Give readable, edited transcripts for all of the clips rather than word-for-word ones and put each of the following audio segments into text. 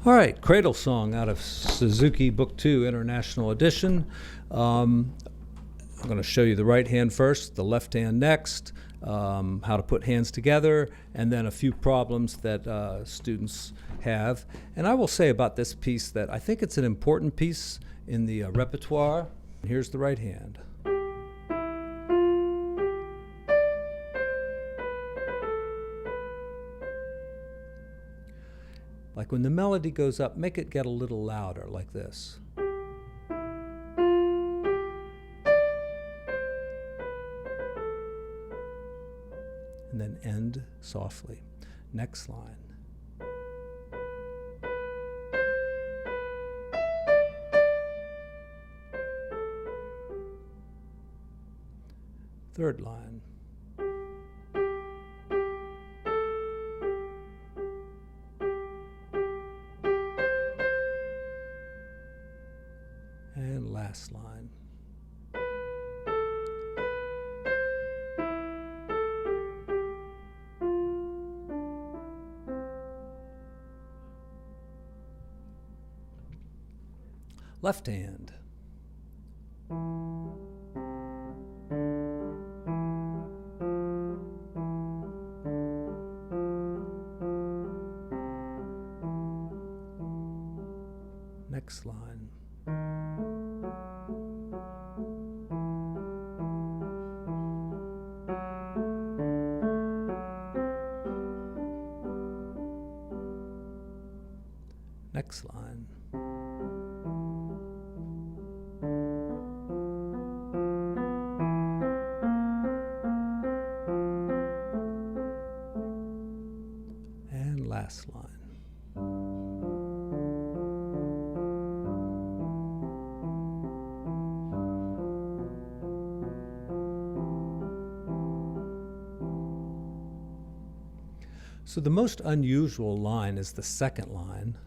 All right, Cradle song out of Suzuki Book 2 International Edition. I'm going to show you the right hand first, the left hand next, how to put hands together, and then a few problems that students have. And I will say about this piece that I think it's an important piece in the repertoire. Here's the right hand. Like when the melody goes up, make it get a little louder, like this. And then end softly. Next line. Third line. And last line. Left hand. Next line. Next line. And last line. So the most unusual line is the second line.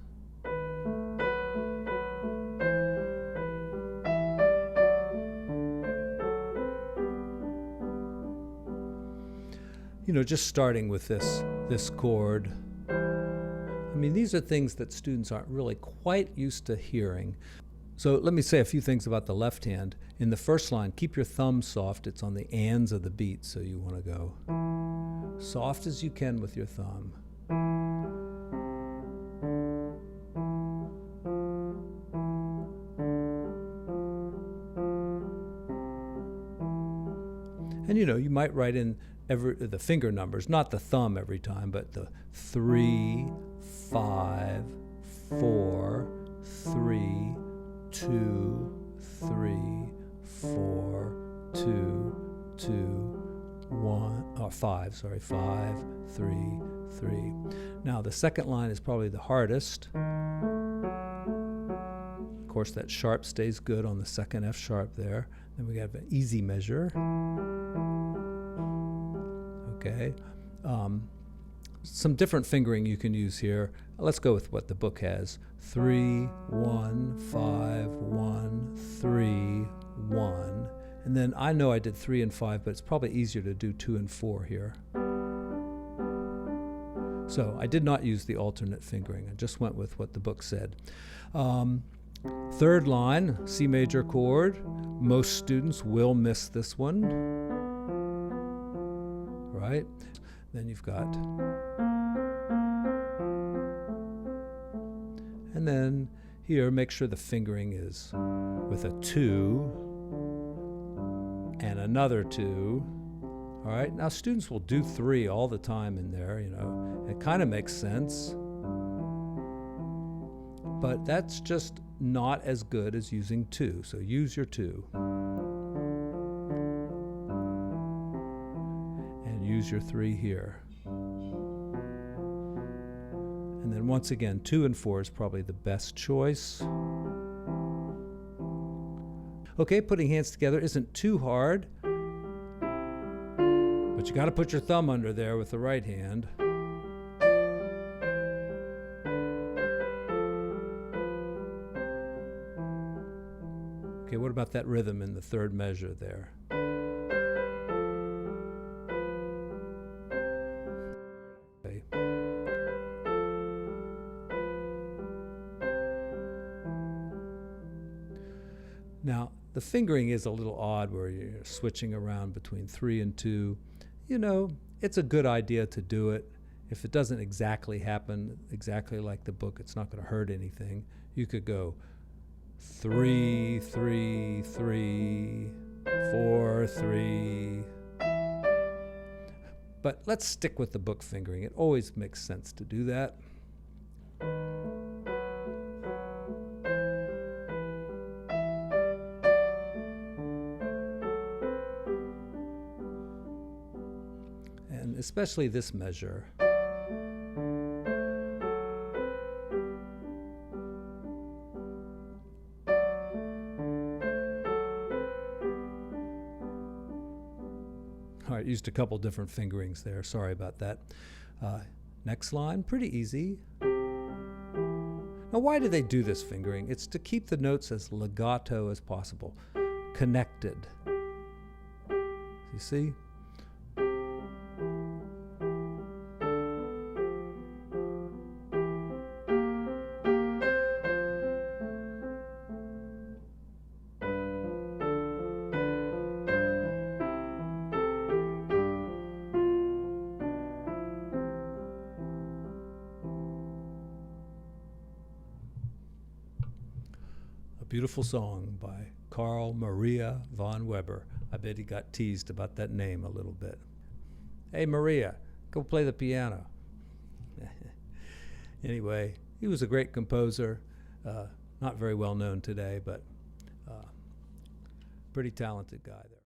You know, just starting with this chord. I mean, these are things that students aren't really quite used to hearing. So let me say a few things about the left hand. In the first line, keep your thumb soft. It's on the ands of the beat, so you want to go soft as you can with your thumb. And you know, you might write in the finger numbers, not the thumb every time, but the 3, 5, 4, 3, 2, 3, 4, 2, 2, 1, or 5, sorry, 5, 3, 3. Now the second line is probably the hardest. Of course, that sharp stays good on the second F sharp there. Then we have an easy measure. Okay. Some different fingering you can use here. Let's go with what the book has. 3, 1, 5, 1, 3, 1. And then I know I did 3 and 5, but it's probably easier to do 2 and 4 here. So I did not use the alternate fingering. I just went with what the book said. Third line, C major chord. Most students will miss this one. Right? Then you've got, and then here, make sure the fingering is with a 2 and another 2. All right, now students will do 3 all the time in there, you know. It kind of makes sense, but that's just not as good as using 2, so use your 2. Use your 3 here. And then once again, 2 and 4 is probably the best choice. Okay, putting hands together isn't too hard, but you got to put your thumb under there with the right hand. Okay, what about that rhythm in the third measure there? The fingering is a little odd where you're switching around between 3 and 2. You know, it's a good idea to do it. If it doesn't exactly happen exactly like the book, it's not going to hurt anything. You could go 3, 3, 3, 4, 3. But let's stick with the book fingering. It always makes sense to do that. And especially this measure. All right, used a couple different fingerings there. Sorry about that. Next line, pretty easy. Now, why do they do this fingering? It's to keep the notes as legato as possible, connected. You see? Beautiful song by Carl Maria von Weber. I bet he got teased about that name a little bit. Hey, Maria, go play the piano. Anyway, he was a great composer. Not very well known today, but pretty talented guy there.